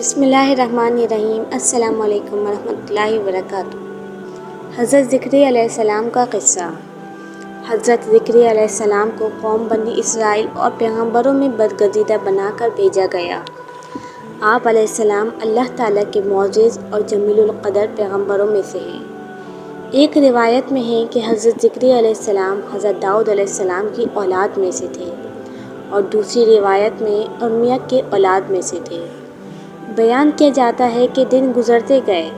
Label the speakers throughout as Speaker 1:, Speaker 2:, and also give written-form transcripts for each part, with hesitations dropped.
Speaker 1: بسم اللہ الرحمن الرحیم۔ السلام علیکم ورحمۃ اللہ وبرکاتہ۔ حضرت زکریا علیہ السلام کا قصہ۔ حضرت زکریا علیہ السلام کو قوم بنی اسرائیل اور پیغمبروں میں برگزیدہ بنا کر بھیجا گیا۔ آپ علیہ السلام اللہ تعالیٰ کے معزز اور جمیل القدر پیغمبروں میں سے ہیں۔ ایک روایت میں ہے کہ حضرت زکریا علیہ السلام حضرت داؤد علیہ السلام کی اولاد میں سے تھے اور دوسری روایت میں امیہ کے اولاد میں سے تھے۔ بیان کیا جاتا ہے کہ دن گزرتے گئے،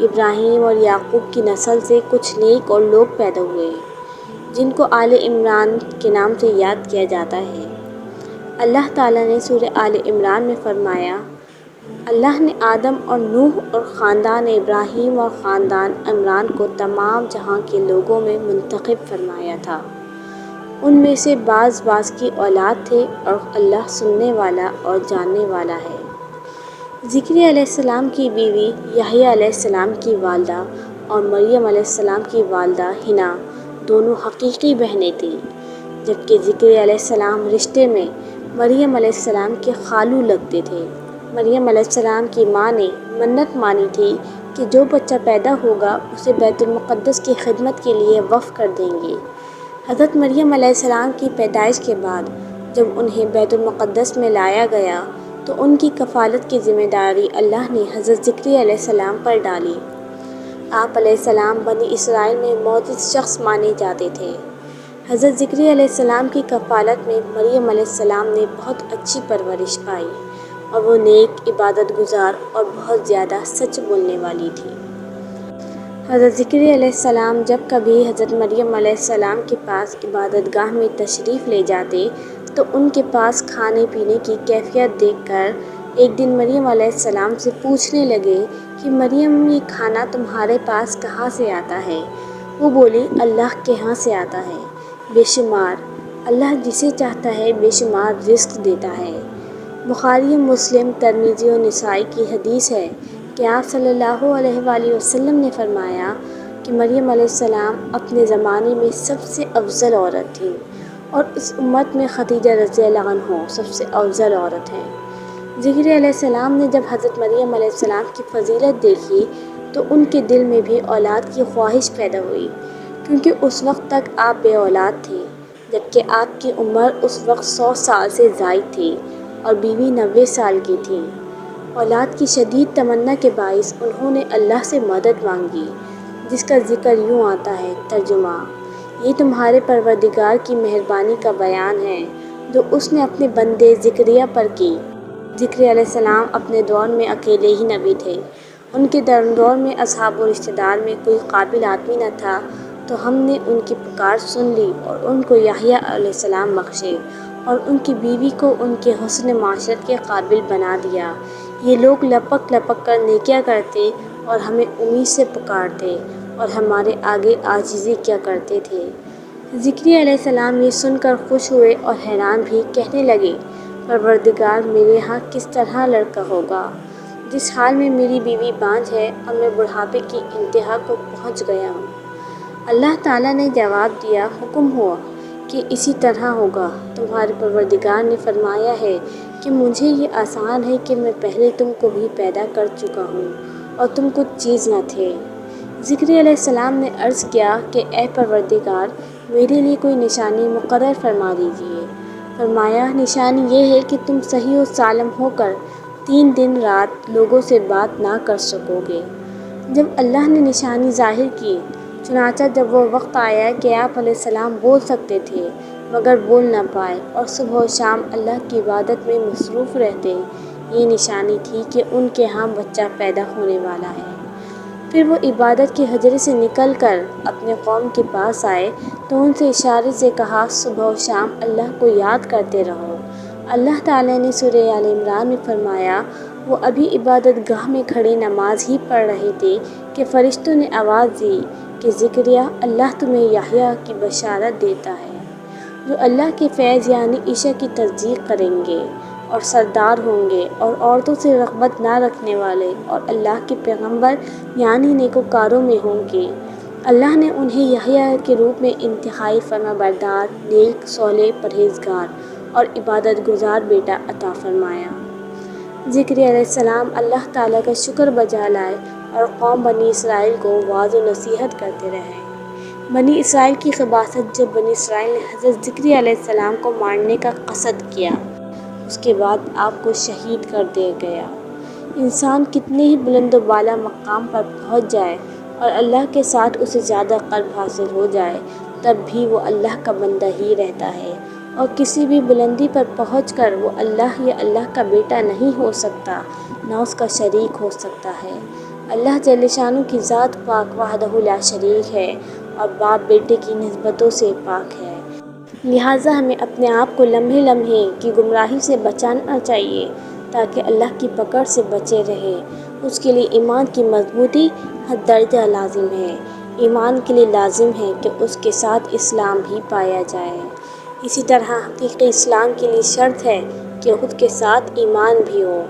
Speaker 1: ابراہیم اور یعقوب کی نسل سے کچھ نیک اور لوگ پیدا ہوئے جن کو آل عمران کے نام سے یاد کیا جاتا ہے۔ اللہ تعالیٰ نے سورہ آل عمران میں فرمایا، اللہ نے آدم اور نوح اور خاندان ابراہیم اور خاندان عمران کو تمام جہاں کے لوگوں میں منتخب فرمایا تھا۔ ان میں سے بعض کی اولاد تھے اور اللہ سننے والا اور جاننے والا ہے۔ زکریا علیہ السلام کی بیوی یحییٰ علیہ السلام کی والدہ اور مریم علیہ السلام کی والدہ حنا دونوں حقیقی بہنیں تھیں، جبکہ زکریا علیہ السلام رشتے میں مریم علیہ السلام کے خالو لگتے تھے۔ مریم علیہ السلام کی ماں نے منت مانی تھی کہ جو بچہ پیدا ہوگا اسے بیت المقدس کی خدمت کے لیے وقف کر دیں گی۔ حضرت مریم علیہ السلام کی پیدائش کے بعد جب انہیں بیت المقدس میں لایا گیا تو ان کی کفالت کی ذمہ داری اللہ نے حضرت زکریا علیہ السلام پر ڈالی۔ آپ علیہ السلام بنی اسرائیل میں معزز شخص مانے جاتے تھے۔ حضرت زکریا علیہ السلام کی کفالت میں مریم علیہ السلام نے بہت اچھی پرورش پائی اور وہ نیک، عبادت گزار اور بہت زیادہ سچ بولنے والی تھی۔ حضرت زکریا علیہ السلام جب کبھی حضرت مریم علیہ السلام کے پاس عبادت گاہ میں تشریف لے جاتے تو ان کے پاس کھانے پینے کی کیفیت دیکھ کر ایک دن مریم علیہ السلام سے پوچھنے لگے کہ مریم، یہ کھانا تمہارے پاس کہاں سے آتا ہے؟ وہ بولی، اللہ کے ہاں سے آتا ہے۔ بے شمار اللہ جسے چاہتا ہے بے شمار رزق دیتا ہے۔ بخاری، مسلم، ترمذی و نسائی کی حدیث ہے کہ آپ صلی اللہ علیہ وآلہ وسلم نے فرمایا کہ مریم علیہ السلام اپنے زمانے میں سب سے افضل عورت تھیں اور اس امت میں خدیجہ رضی اللہ عنہ سب سے افضل عورت ہیں۔ زکریا علیہ السلام نے جب حضرت مریم علیہ السلام کی فضیلت دیکھی تو ان کے دل میں بھی اولاد کی خواہش پیدا ہوئی، کیونکہ اس وقت تک آپ بے اولاد تھے، جبکہ آپ کی عمر اس وقت 100 سال سے زائد تھی اور بیوی 90 سال کی تھیں۔ اولاد کی شدید تمنا کے باعث انہوں نے اللہ سے مدد مانگی، جس کا ذکر یوں آتا ہے۔ ترجمہ: یہ تمہارے پروردگار کی مہربانی کا بیان ہے جو اس نے اپنے بندے زکریا پر کی۔ زکریا علیہ السلام اپنے دور میں اکیلے ہی نبی تھے۔ ان کے دور میں اصحاب و رشتہ دار میں کوئی قابل آدمی نہ تھا، تو ہم نے ان کی پکار سن لی اور ان کو یحییٰ علیہ السلام بخشے اور ان کی بیوی کو ان کے حسن معاشرت کے قابل بنا دیا۔ یہ لوگ لپک لپک کر نیکیاں کرتے اور ہمیں امید سے پکارتے اور ہمارے آگے عاجزی کیا کرتے تھے۔ زکریا علیہ السلام یہ سن کر خوش ہوئے اور حیران بھی، کہنے لگے، پروردگار، میرے ہاں کس طرح لڑکا ہوگا، جس حال میں میری بیوی بانجھ ہے اور میں بڑھاپے کی انتہا کو پہنچ گیا ہوں۔ اللہ تعالیٰ نے جواب دیا، حکم ہوا کہ اسی طرح ہوگا۔ تمہارے پروردگار نے فرمایا ہے کہ مجھے یہ آسان ہے کہ میں پہلے تم کو بھی پیدا کر چکا ہوں اور تم کچھ چیز نہ تھے۔ زکریا علیہ السلام نے عرض کیا کہ اے پروردگار، میرے لیے کوئی نشانی مقرر فرما دیجیے۔ فرمایا، نشانی یہ ہے کہ تم صحیح و سالم ہو کر 3 دن رات لوگوں سے بات نہ کر سکو گے۔ جب اللہ نے نشانی ظاہر کی، چنانچہ جب وہ وقت آیا کہ آپ علیہ السلام بول سکتے تھے مگر بول نہ پائے اور صبح و شام اللہ کی عبادت میں مصروف رہتے، یہ نشانی تھی کہ ان کے ہاں بچہ پیدا ہونے والا ہے۔ پھر وہ عبادت کے حجرے سے نکل کر اپنے قوم کے پاس آئے تو ان سے اشارے سے کہا، صبح و شام اللہ کو یاد کرتے رہو۔ اللہ تعالیٰ نے سورہ آل عمران میں فرمایا، وہ ابھی عبادت گاہ میں کھڑے نماز ہی پڑھ رہے تھے کہ فرشتوں نے آواز دی کہ زکریا، اللہ تمہیں یحییٰ کی بشارت دیتا ہے، جو اللہ کے فیض یعنی عشاء کی تصدیق کریں گے اور سردار ہوں گے اور عورتوں سے رغبت نہ رکھنے والے اور اللہ کے پیغمبر یعنی نیکوکاروں میں ہوں گے۔ اللہ نے انہیں یحییٰ کے روپ میں انتہائی فرمانبردار، نیک، صالح، پرہیزگار اور عبادت گزار بیٹا عطا فرمایا۔ ذکر علیہ السلام اللہ تعالیٰ کا شکر بجا لائے اور قوم بنی اسرائیل کو واعظ و نصیحت کرتے رہے۔ بنی اسرائیل کی خباثت جب بنی اسرائیل نے حضرت ذکر علیہ السلام کو مارنے کا قصد کیا، اس کے بعد آپ کو شہید کر دیا گیا۔ انسان کتنے ہی بلند و بالا مقام پر پہنچ جائے اور اللہ کے ساتھ اسے زیادہ قرب حاصل ہو جائے، تب بھی وہ اللہ کا بندہ ہی رہتا ہے، اور کسی بھی بلندی پر پہنچ کر وہ اللہ یا اللہ کا بیٹا نہیں ہو سکتا، نہ اس کا شریک ہو سکتا ہے۔ اللہ جل شانہ کی ذات پاک وحدہ لا شریک ہے اور باپ بیٹے کی نسبتوں سے پاک ہے۔ لہٰذا ہمیں اپنے آپ کو لمحے لمحے کی گمراہی سے بچانا چاہیے تاکہ اللہ کی پکڑ سے بچے رہے۔ اس کے لیے ایمان کی مضبوطی حد درجہ لازم ہے۔ ایمان کے لیے لازم ہے کہ اس کے ساتھ اسلام بھی پایا جائے۔ اسی طرح حقیقی اسلام کے لیے شرط ہے کہ خود کے ساتھ ایمان بھی ہو۔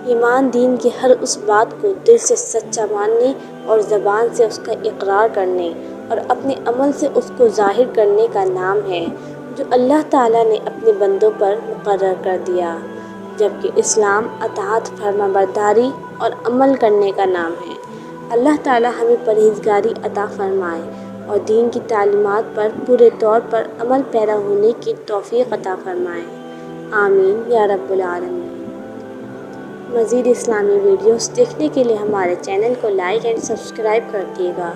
Speaker 1: ایمان دین کی ہر اس بات کو دل سے سچا ماننے اور زبان سے اس کا اقرار کرنے اور اپنے عمل سے اس کو ظاہر کرنے کا نام ہے، جو اللہ تعالیٰ نے اپنے بندوں پر مقرر کر دیا، جبکہ اسلام اطاعت، فرما برداری اور عمل کرنے کا نام ہے۔ اللہ تعالیٰ ہمیں پرہیزگاری عطا فرمائے اور دین کی تعلیمات پر پورے طور پر عمل پیرا ہونے کی توفیق عطا فرمائے۔ آمین یا رب العالمین۔ مزید اسلامی ویڈیوز دیکھنے کے لیے ہمارے چینل کو لائک اینڈ سبسکرائب کر دیجیے گا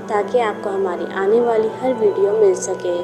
Speaker 1: تاکہ آپ کو ہماری آنے والی ہر ویڈیو مل سکے۔